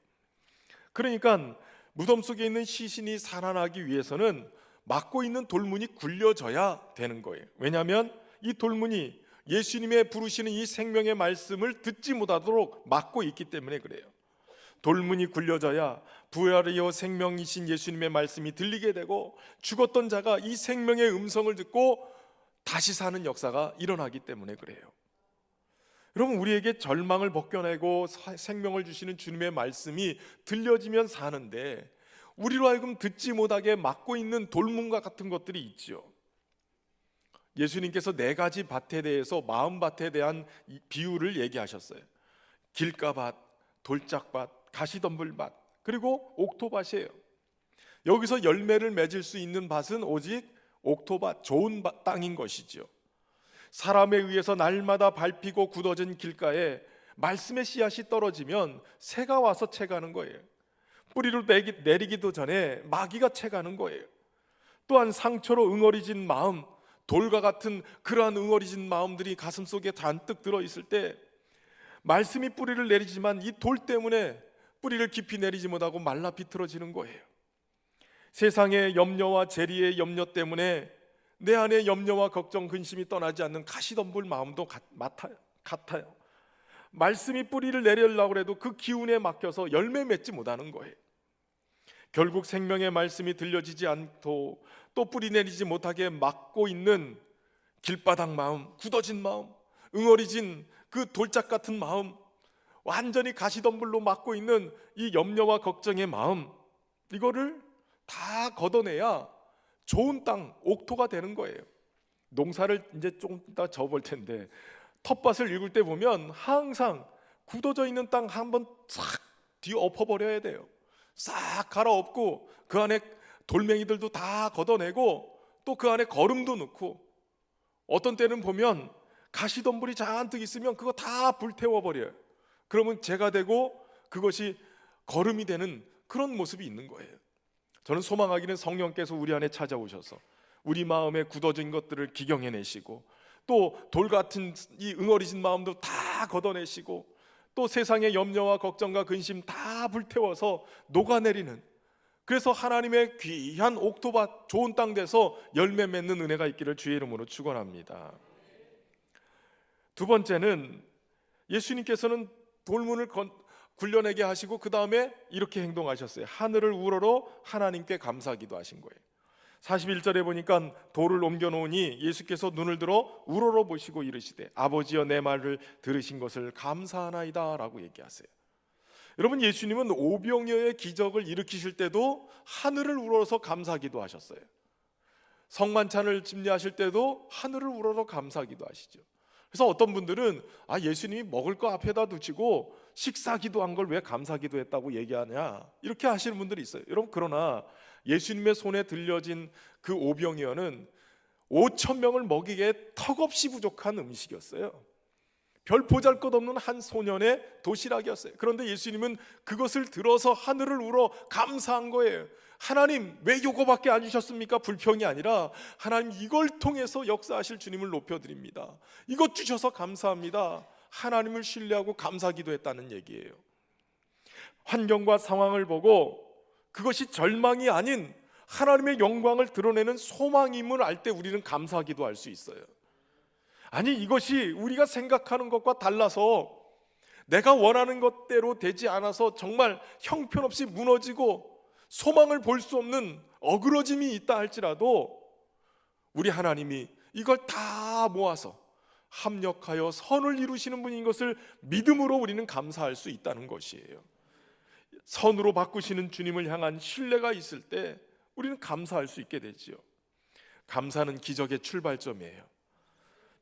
그러니까 무덤 속에 있는 시신이 살아나기 위해서는 막고 있는 돌문이 굴려져야 되는 거예요. 왜냐하면 이 돌문이 예수님의 부르시는 이 생명의 말씀을 듣지 못하도록 막고 있기 때문에 그래요. 돌문이 굴려져야 부활이요 생명이신 예수님의 말씀이 들리게 되고 죽었던 자가 이 생명의 음성을 듣고 다시 사는 역사가 일어나기 때문에 그래요. 여러분, 우리에게 절망을 벗겨내고 생명을 주시는 주님의 말씀이 들려지면 사는데, 우리로 하여금 듣지 못하게 막고 있는 돌문과 같은 것들이 있죠. 예수님께서 네 가지 밭에 대해서 마음밭에 대한 비유를 얘기하셨어요. 길가밭, 돌짝밭, 가시덤불밭, 그리고 옥토밭이에요. 여기서 열매를 맺을 수 있는 밭은 오직 옥토밭, 좋은 땅인 것이죠. 사람에 의해서 날마다 밟히고 굳어진 길가에 말씀의 씨앗이 떨어지면 새가 와서 채가는 거예요. 뿌리를 내리기도 전에 마귀가 채가는 거예요. 또한 상처로 응어리진 마음, 돌과 같은 그러한 응어리진 마음들이 가슴속에 잔뜩 들어있을 때 말씀이 뿌리를 내리지만 이 돌 때문에 뿌리를 깊이 내리지 못하고 말라 비틀어지는 거예요. 세상의 염려와 재리의 염려 때문에 내 안에 염려와 걱정, 근심이 떠나지 않는 가시덤불 마음도 같아요. 말씀이 뿌리를 내리려고 해도 그 기운에 막혀서 열매 맺지 못하는 거예요. 결국 생명의 말씀이 들려지지 않고 또 뿌리 내리지 못하게 막고 있는 길바닥 마음, 굳어진 마음, 응어리진 그 돌짝 같은 마음, 완전히 가시덤불로 막고 있는 이 염려와 걱정의 마음, 이거를 다 걷어내야 좋은 땅, 옥토가 되는 거예요. 농사를 이제 조금 이따 져볼 텐데 텃밭을 읽을 때 보면 항상 굳어져 있는 땅 한번 싹 뒤엎어버려야 돼요. 싹 갈아엎고 그 안에 돌멩이들도 다 걷어내고 또 그 안에 거름도 넣고, 어떤 때는 보면 가시덤불이 잔뜩 있으면 그거 다 불태워버려요. 그러면 재가 되고 그것이 거름이 되는 그런 모습이 있는 거예요. 저는 소망하기는 성령께서 우리 안에 찾아오셔서 우리 마음에 굳어진 것들을 기경해내시고, 또 돌 같은 이 응어리진 마음도 다 걷어내시고, 또 세상의 염려와 걱정과 근심 다 불태워서 녹아내리는, 그래서 하나님의 귀한 옥토밭, 좋은 땅 돼서 열매 맺는 은혜가 있기를 주의 이름으로 축원합니다. 두 번째는 예수님께서는 돌문을 굴려내게 하시고 그 다음에 이렇게 행동하셨어요. 하늘을 우러러 하나님께 감사하기도 하신 거예요. 41절에 보니까 돌을 옮겨놓으니 예수께서 눈을 들어 우러러 보시고 이르시되 아버지여 내 말을 들으신 것을 감사하나이다 라고 얘기하세요. 여러분, 예수님은 오병이어의 기적을 일으키실 때도 하늘을 우러러서 감사하기도 하셨어요. 성만찬을 집례하실 때도 하늘을 우러러 감사하기도 하시죠. 그래서 어떤 분들은 예수님이 먹을 거 앞에다 두시고 식사기도 한 걸 왜 감사기도 했다고 얘기하냐, 이렇게 하시는 분들이 있어요. 여러분, 그러나 예수님의 손에 들려진 그 오병이어는 5,000명을 먹이기에 턱없이 부족한 음식이었어요. 별 보잘것없는 한 소년의 도시락이었어요. 그런데 예수님은 그것을 들어서 하늘을 우러 감사한 거예요. 하나님, 왜 요거밖에 안 주셨습니까? 불평이 아니라 하나님, 이걸 통해서 역사하실 주님을 높여드립니다. 이것 주셔서 감사합니다. 하나님을 신뢰하고 감사하기도 했다는 얘기예요. 환경과 상황을 보고 그것이 절망이 아닌 하나님의 영광을 드러내는 소망임을 알 때 우리는 감사하기도 할 수 있어요. 아니, 이것이 우리가 생각하는 것과 달라서 내가 원하는 것대로 되지 않아서 정말 형편없이 무너지고 소망을 볼 수 없는 어그러짐이 있다 할지라도 우리 하나님이 이걸 다 모아서 합력하여 선을 이루시는 분인 것을 믿음으로 우리는 감사할 수 있다는 것이에요. 선으로 바꾸시는 주님을 향한 신뢰가 있을 때 우리는 감사할 수 있게 되지요. 감사는 기적의 출발점이에요.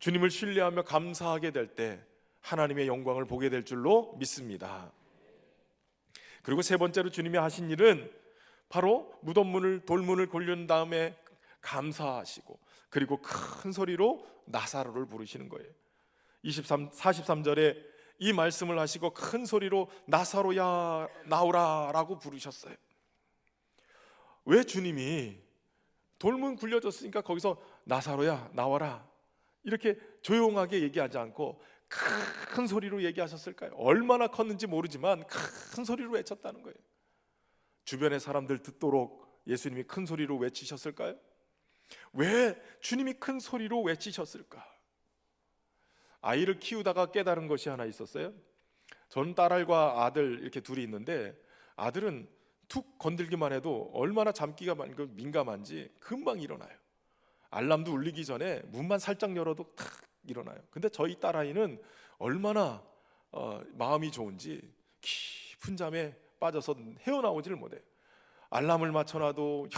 주님을 신뢰하며 감사하게 될 때 하나님의 영광을 보게 될 줄로 믿습니다. 그리고 세 번째로 주님이 하신 일은 바로 무덤문을, 돌문을 굴린 다음에 감사하시고 그리고 큰 소리로 나사로를 부르시는 거예요. 43절에 이 말씀을 하시고 큰 소리로 나사로야 나오라 라고 부르셨어요. 왜 주님이 돌문 굴려졌으니까 거기서 나사로야 나와라 이렇게 조용하게 얘기하지 않고 큰 소리로 얘기하셨을까요? 얼마나 컸는지 모르지만 큰 소리로 외쳤다는 거예요. 주변의 사람들 듣도록 예수님이 큰 소리로 외치셨을까요? 왜 주님이 큰 소리로 외치셨을까? 아이를 키우다가 깨달은 것이 하나 있었어요. 전 딸과 아들 이렇게 둘이 있는데 아들은 툭 건들기만 해도 얼마나 잠기가 민감한지 금방 일어나요. 알람도 울리기 전에 문만 살짝 열어도 탁 일어나요. 근데 저희 딸아이는 얼마나 마음이 좋은지 깊은 잠에 빠져서 헤어나오지를 못해요. 알람을 맞춰놔도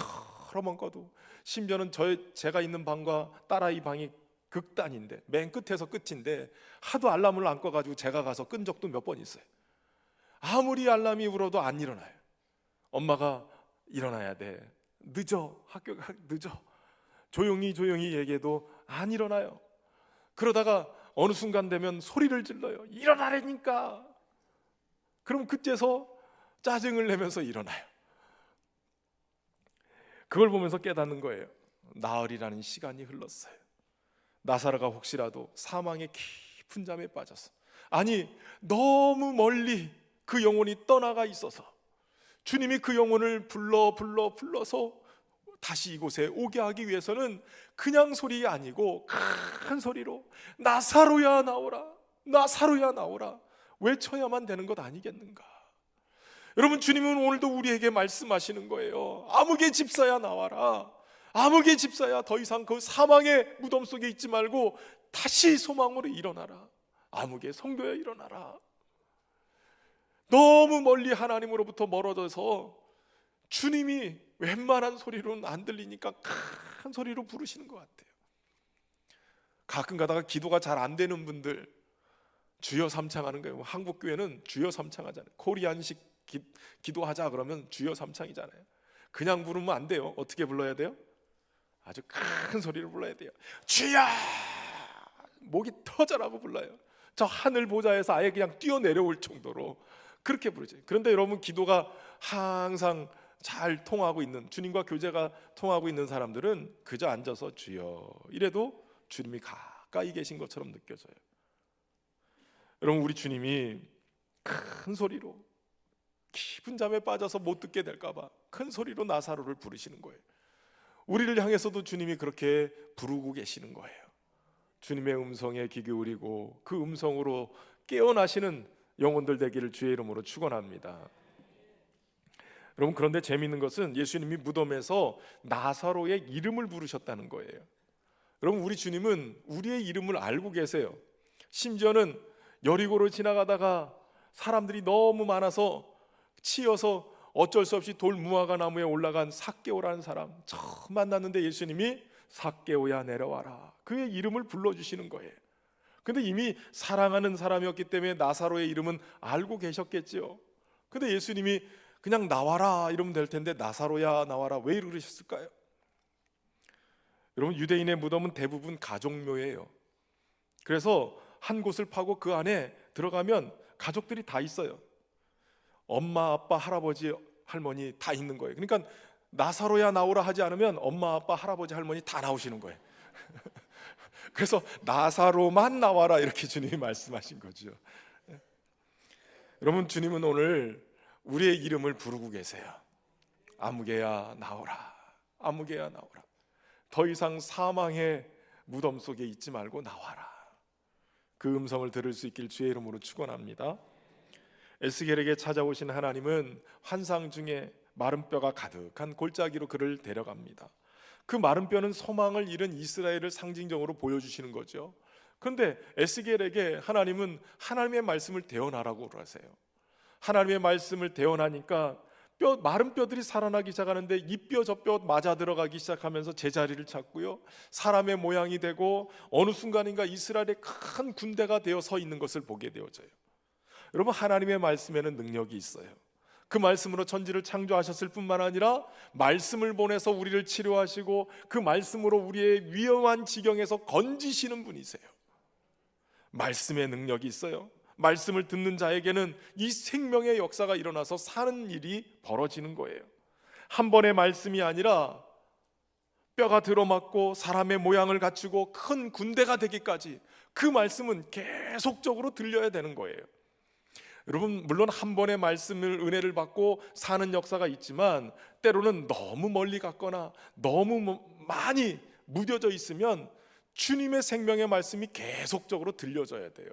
여러 번 꺼도, 심지어는 제가 있는 방과 딸아이 방이 극단인데 맨 끝에서 끝인데 하도 알람을 안 꺼가지고 제가 가서 끈 적도 몇 번 있어요. 아무리 알람이 울어도 안 일어나요. 엄마가 일어나야 돼, 늦어, 학교가 늦어, 조용히 얘기해도 안 일어나요. 그러다가 어느 순간 되면 소리를 질러요. 일어나라니까. 그럼 그때서 짜증을 내면서 일어나요. 그걸 보면서 깨닫는 거예요. 나흘이라는 시간이 흘렀어요. 나사로가 혹시라도 사망의 깊은 잠에 빠져서, 아니 너무 멀리 그 영혼이 떠나가 있어서 주님이 그 영혼을 불러서 다시 이곳에 오게 하기 위해서는 그냥 소리 아니고 큰 소리로 나사로야 나오라, 나사로야 나오라 외쳐야만 되는 것 아니겠는가? 여러분, 주님은 오늘도 우리에게 말씀하시는 거예요. 아무개 집사야 나와라, 암흑의 집사야, 더 이상 그 사망의 무덤 속에 있지 말고 다시 소망으로 일어나라. 암흑의 성도야, 일어나라. 너무 멀리 하나님으로부터 멀어져서 주님이 웬만한 소리로는 안 들리니까 큰 소리로 부르시는 것 같아요. 가끔 가다가 기도가 잘 안 되는 분들 주여 삼창하는 거예요. 한국 교회는 주여 삼창하잖아요. 코리안식 기도하자 그러면 주여 삼창이잖아요. 그냥 부르면 안 돼요. 어떻게 불러야 돼요? 아주 큰 소리로 불러야 돼요. 주여! 목이 터져라고 불러요. 저 하늘 보좌에서 아예 그냥 뛰어내려올 정도로 그렇게 부르죠. 그런데 여러분, 기도가 항상 잘 통하고 있는, 주님과 교제가 통하고 있는 사람들은 그저 앉아서 주여 이래도 주님이 가까이 계신 것처럼 느껴져요. 여러분, 우리 주님이 큰 소리로, 깊은 잠에 빠져서 못 듣게 될까 봐 큰 소리로 나사로를 부르시는 거예요. 우리를 향해서도 주님이 그렇게 부르고 계시는 거예요. 주님의 음성에 귀 기울이고 그 음성으로 깨어나시는 영혼들 되기를 주의 이름으로 축원합니다. 여러분, 그런데 재미있는 것은 예수님이 무덤에서 나사로의 이름을 부르셨다는 거예요. 여러분, 우리 주님은 우리의 이름을 알고 계세요. 심지어는 여리고를 지나가다가 사람들이 너무 많아서 치여서 어쩔 수 없이 돌 무화과 나무에 올라간 삭개오라는 사람 처음 만났는데 예수님이 삭개오야 내려와라, 그의 이름을 불러주시는 거예요. 근데 이미 사랑하는 사람이었기 때문에 나사로의 이름은 알고 계셨겠지요. 근데 예수님이 그냥 나와라 이러면 될 텐데 나사로야 나와라 왜 이러셨을까요? 여러분, 유대인의 무덤은 대부분 가족묘예요. 그래서 한 곳을 파고 그 안에 들어가면 가족들이 다 있어요. 엄마, 아빠, 할아버지, 할머니 다 있는 거예요. 그러니까 나사로야 나오라 하지 않으면 엄마, 아빠, 할아버지, 할머니 다 나오시는 거예요. 그래서 나사로만 나와라 이렇게 주님이 말씀하신 거죠. 여러분, 주님은 오늘 우리의 이름을 부르고 계세요. 아무개야 나오라, 아무개야 나오라. 더 이상 사망의 무덤 속에 있지 말고 나와라. 그 음성을 들을 수 있길 주의 이름으로 축원합니다. 에스겔에게 찾아오신 하나님은 환상 중에 마른 뼈가 가득한 골짜기로 그를 데려갑니다. 그 마른 뼈는 소망을 잃은 이스라엘을 상징적으로 보여주시는 거죠. 그런데 에스겔에게 하나님은 하나님의 말씀을 대언하라고 그러세요. 하나님의 말씀을 대언하니까 마른 뼈들이 살아나기 시작하는데 이 뼈 저 뼈 맞아 들어가기 시작하면서 제자리를 찾고요, 사람의 모양이 되고 어느 순간인가 이스라엘의 큰 군대가 되어 서 있는 것을 보게 되어져요. 여러분, 하나님의 말씀에는 능력이 있어요. 그 말씀으로 천지를 창조하셨을 뿐만 아니라 말씀을 보내서 우리를 치료하시고 그 말씀으로 우리의 위험한 지경에서 건지시는 분이세요. 말씀의 능력이 있어요. 말씀을 듣는 자에게는 이 생명의 역사가 일어나서 사는 일이 벌어지는 거예요. 한 번의 말씀이 아니라 뼈가 들어맞고 사람의 모양을 갖추고 큰 군대가 되기까지 그 말씀은 계속적으로 들려야 되는 거예요. 여러분, 물론 한 번의 말씀을 은혜를 받고 사는 역사가 있지만 때로는 너무 멀리 갔거나 너무 많이 무뎌져 있으면 주님의 생명의 말씀이 계속적으로 들려져야 돼요.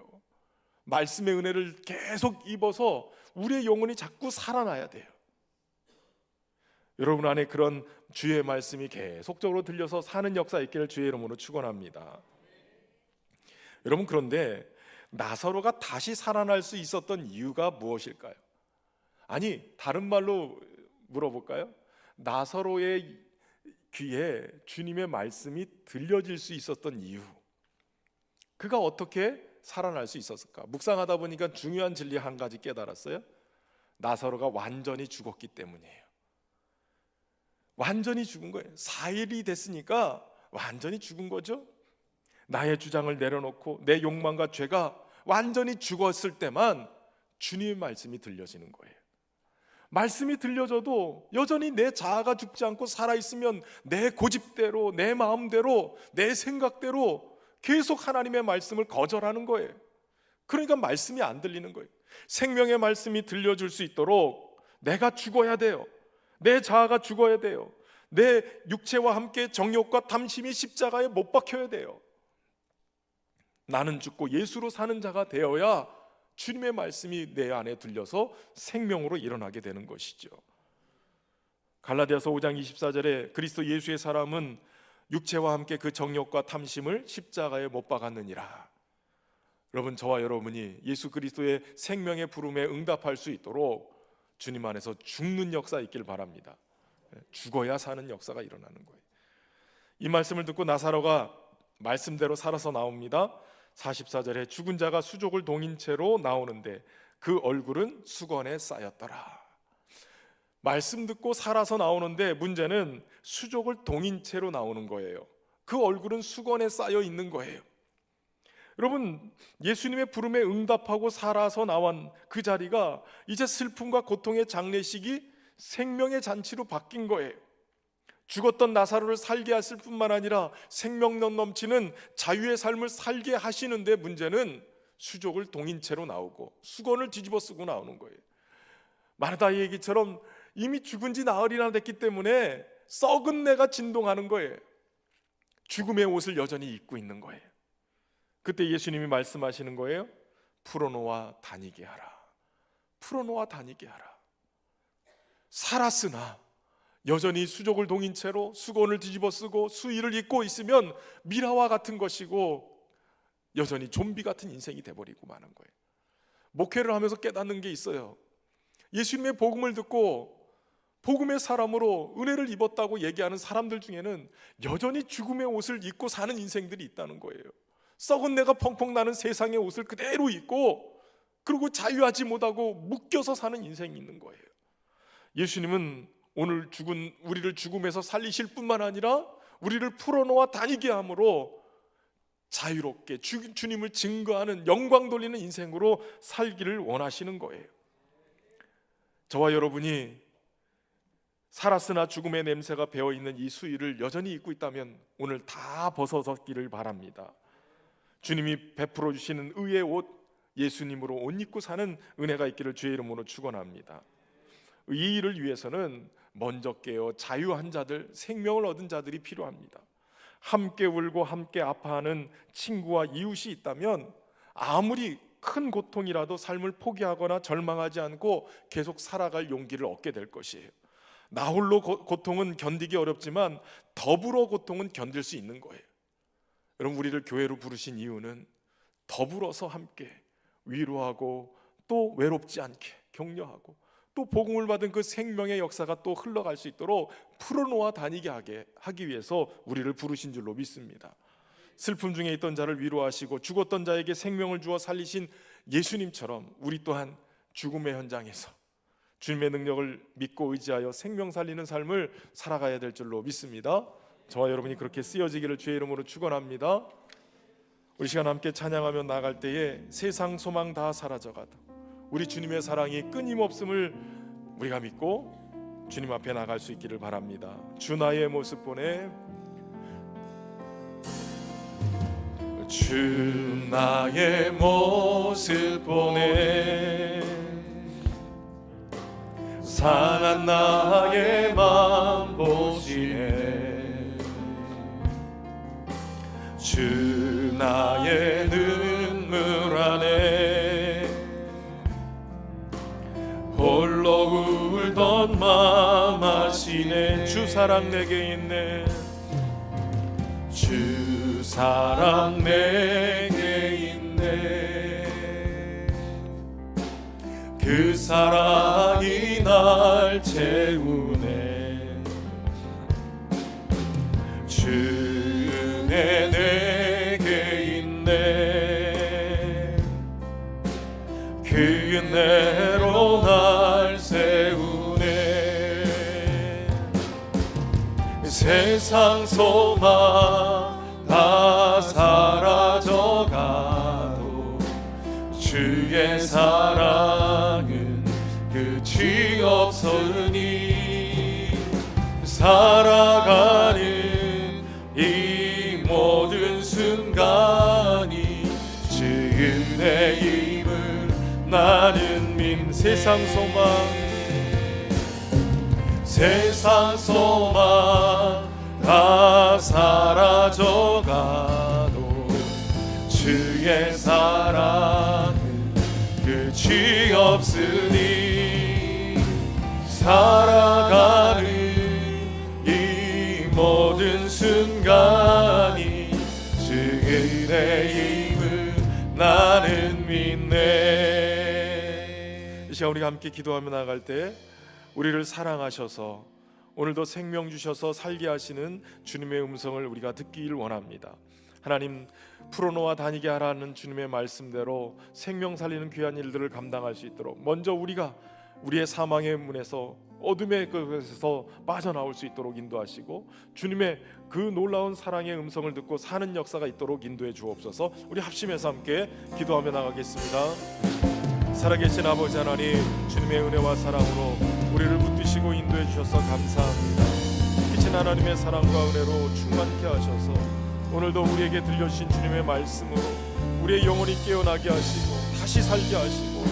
말씀의 은혜를 계속 입어서 우리의 영혼이 자꾸 살아나야 돼요. 여러분 안에 그런 주의 말씀이 계속적으로 들려서 사는 역사 있기를 주의 이름으로 축원합니다. 여러분, 그런데 나사로가 다시 살아날 수 있었던 이유가 무엇일까요? 아니, 다른 말로 물어볼까요? 나사로의 귀에 주님의 말씀이 들려질 수 있었던 이유, 그가 어떻게 살아날 수 있었을까? 묵상하다 보니까 중요한 진리 한 가지 깨달았어요. 나사로가 완전히 죽었기 때문이에요. 완전히 죽은 거예요. 4일이 됐으니까 완전히 죽은 거죠. 나의 주장을 내려놓고 내 욕망과 죄가 완전히 죽었을 때만 주님의 말씀이 들려지는 거예요. 말씀이 들려져도 여전히 내 자아가 죽지 않고 살아있으면 내 고집대로, 내 마음대로, 내 생각대로 계속 하나님의 말씀을 거절하는 거예요. 그러니까 말씀이 안 들리는 거예요. 생명의 말씀이 들려줄 수 있도록 내가 죽어야 돼요. 내 자아가 죽어야 돼요. 내 육체와 함께 정욕과 탐심이 십자가에 못 박혀야 돼요. 나는 죽고 예수로 사는 자가 되어야 주님의 말씀이 내 안에 들려서 생명으로 일어나게 되는 것이죠. 갈라디아서 5장 24절에 그리스도 예수의 사람은 육체와 함께 그 정욕과 탐심을 십자가에 못 박았느니라. 여러분, 저와 여러분이 예수 그리스도의 생명의 부름에 응답할 수 있도록 주님 안에서 죽는 역사 있길 바랍니다. 죽어야 사는 역사가 일어나는 거예요. 이 말씀을 듣고 나사로가 말씀대로 살아서 나옵니다. 44절에 죽은 자가 수족을 동인 채로 나오는데 그 얼굴은 수건에 쌓였더라. 말씀 듣고 살아서 나오는데 문제는 수족을 동인 채로 나오는 거예요. 그 얼굴은 수건에 쌓여 있는 거예요. 여러분, 예수님의 부름에 응답하고 살아서 나온 그 자리가 이제 슬픔과 고통의 장례식이 생명의 잔치로 바뀐 거예요. 죽었던 나사로를 살게 하실 뿐만 아니라 생명 넘치는 자유의 삶을 살게 하시는데 문제는 수족을 동인 채로 나오고 수건을 뒤집어 쓰고 나오는 거예요. 마르다의 얘기처럼 이미 죽은 지 나흘이나 됐기 때문에 썩은 내가 진동하는 거예요. 죽음의 옷을 여전히 입고 있는 거예요. 그때 예수님이 말씀하시는 거예요. 풀어놓아 다니게 하라. 풀어놓아 다니게 하라. 살았으나 여전히 수족을 동인 채로 수건을 뒤집어 쓰고 수의를 입고 있으면 미라와 같은 것이고 여전히 좀비 같은 인생이 돼버리고 마는 거예요. 목회를 하면서 깨닫는 게 있어요. 예수님의 복음을 듣고 복음의 사람으로 은혜를 입었다고 얘기하는 사람들 중에는 여전히 죽음의 옷을 입고 사는 인생들이 있다는 거예요. 썩은 내가 펑펑 나는 세상의 옷을 그대로 입고 그리고 자유하지 못하고 묶여서 사는 인생이 있는 거예요. 예수님은 오늘 죽은 우리를 죽음에서 살리실 뿐만 아니라 우리를 풀어놓아 다니게 함으로 자유롭게 주님을 증거하는 영광 돌리는 인생으로 살기를 원하시는 거예요. 저와 여러분이 살았으나 죽음의 냄새가 배어있는 이 수의를 여전히 입고 있다면 오늘 다 벗어섰기를 바랍니다. 주님이 베풀어 주시는 의의 옷, 예수님으로 옷 입고 사는 은혜가 있기를 주의 이름으로 축원합니다. 이 일을 위해서는 먼저 깨어 자유한 자들, 생명을 얻은 자들이 필요합니다. 함께 울고 함께 아파하는 친구와 이웃이 있다면 아무리 큰 고통이라도 삶을 포기하거나 절망하지 않고 계속 살아갈 용기를 얻게 될 것이에요. 나 홀로 고통은 견디기 어렵지만 더불어 고통은 견딜 수 있는 거예요. 여러분, 우리를 교회로 부르신 이유는 더불어서 함께 위로하고 또 외롭지 않게 격려하고 또 복음을 받은 그 생명의 역사가 또 흘러갈 수 있도록 풀어놓아 다니게 하기 위해서 우리를 부르신 줄로 믿습니다. 슬픔 중에 있던 자를 위로하시고 죽었던 자에게 생명을 주어 살리신 예수님처럼 우리 또한 죽음의 현장에서 주님의 능력을 믿고 의지하여 생명 살리는 삶을 살아가야 될 줄로 믿습니다. 저와 여러분이 그렇게 쓰여지기를 주의 이름으로 축원합니다. 우리 시간 함께 찬양하며 나아갈 때에 세상 소망 다 사라져가도 우리 주님의 사랑이 끊임없음을 우리가 믿고 주님 앞에 나갈 수 있기를 바랍니다. 주 나의 모습 보내, 주 나의 모습 보내, 상한 나의 맘 보시네. 주 나의 눈물 안에 홀로 울던 맘 아시네. 주 사랑 내게 있네. 주 사랑 내게 있네. 그 사랑이 날 채우네. 주 은혜 내게 있네. 그 은혜로 날 세우네. 세상 소망 다 사라져가도 주의 사랑은 끝이 없으니 살아가는 이 모든 순간이 주 은혜임을 나는 믿는. 세상 소망 다 사라져가도 주의 사랑은 끝이 없으니 살아가는 모든 순간이 주의 은혜임을 나는 믿네. 이 시간 우리가 함께 기도하며 나갈 때 우리를 사랑하셔서 오늘도 생명 주셔서 살게 하시는 주님의 음성을 우리가 듣기를 원합니다. 하나님, 풀어놓아 다니게 하라는 주님의 말씀대로 생명 살리는 귀한 일들을 감당할 수 있도록 먼저 우리가 우리의 사망의 문에서 어둠의 그것에서 빠져나올 수 있도록 인도하시고 주님의 그 놀라운 사랑의 음성을 듣고 사는 역사가 있도록 인도해 주옵소서. 우리 합심해서 함께 기도하며 나가겠습니다. 살아계신 아버지 하나님, 주님의 은혜와 사랑으로 우리를 붙드시고 인도해 주셔서 감사합니다. 빛인 하나님의 사랑과 은혜로 충만케 하셔서 오늘도 우리에게 들려주신 주님의 말씀으로 우리의 영혼이 깨어나게 하시고 다시 살게 하시고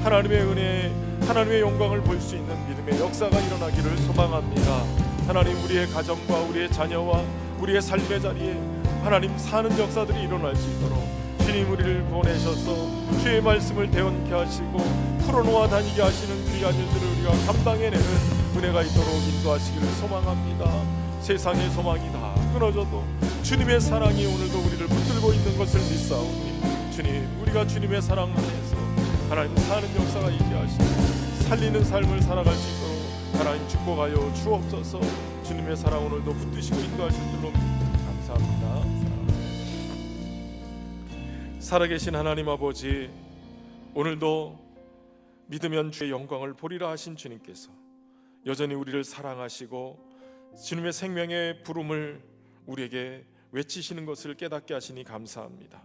하나님의 은혜, 하나님의 영광을 볼 수 있는 믿음의 역사가 일어나기를 소망합니다. 하나님, 우리의 가정과 우리의 자녀와 우리의 삶의 자리에 하나님 사는 역사들이 일어날 수 있도록 주님 우리를 보내셔서 주의 말씀을 대언케 하시고 풀어놓아 다니게 하시는 귀한 일들을 우리가 감당해내는 은혜가 있도록 인도하시기를 소망합니다. 세상의 소망이 다 끊어져도 주님의 사랑이 오늘도 우리를 붙들고 있는 것을 믿사오니 주님, 우리가 주님의 사랑 안에서 하나님 사는 역사가 있게 하시고 살리는 삶을 살아갈 수 있도록 하나님 축복하여 주옵소서. 주님의 사랑 오늘도 붙드시고 인도하실 줄로 감사합니다. 살아계신 하나님 아버지, 오늘도 믿으면 주의 영광을 보리라 하신 주님께서 여전히 우리를 사랑하시고 주님의 생명의 부름을 우리에게 외치시는 것을 깨닫게 하시니 감사합니다.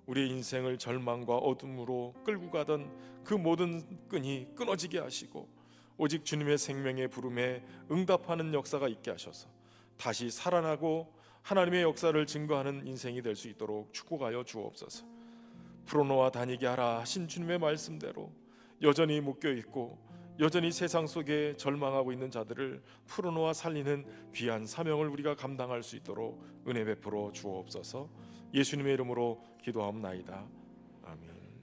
우리의 인생을 절망과 어둠으로 끌고 가던 그 모든 끈이 끊어지게 하시고 오직 주님의 생명의 부름에 응답하는 역사가 있게 하셔서 다시 살아나고 하나님의 역사를 증거하는 인생이 될 수 있도록 축복하여 주옵소서. 풀어놓아 다니게 하라 하신 주님의 말씀대로 여전히 묶여있고 여전히 세상 속에 절망하고 있는 자들을 풀어놓아 살리는 귀한 사명을 우리가 감당할 수 있도록 은혜 베풀어 주옵소서. 예수님의 이름으로 기도하옵나이다.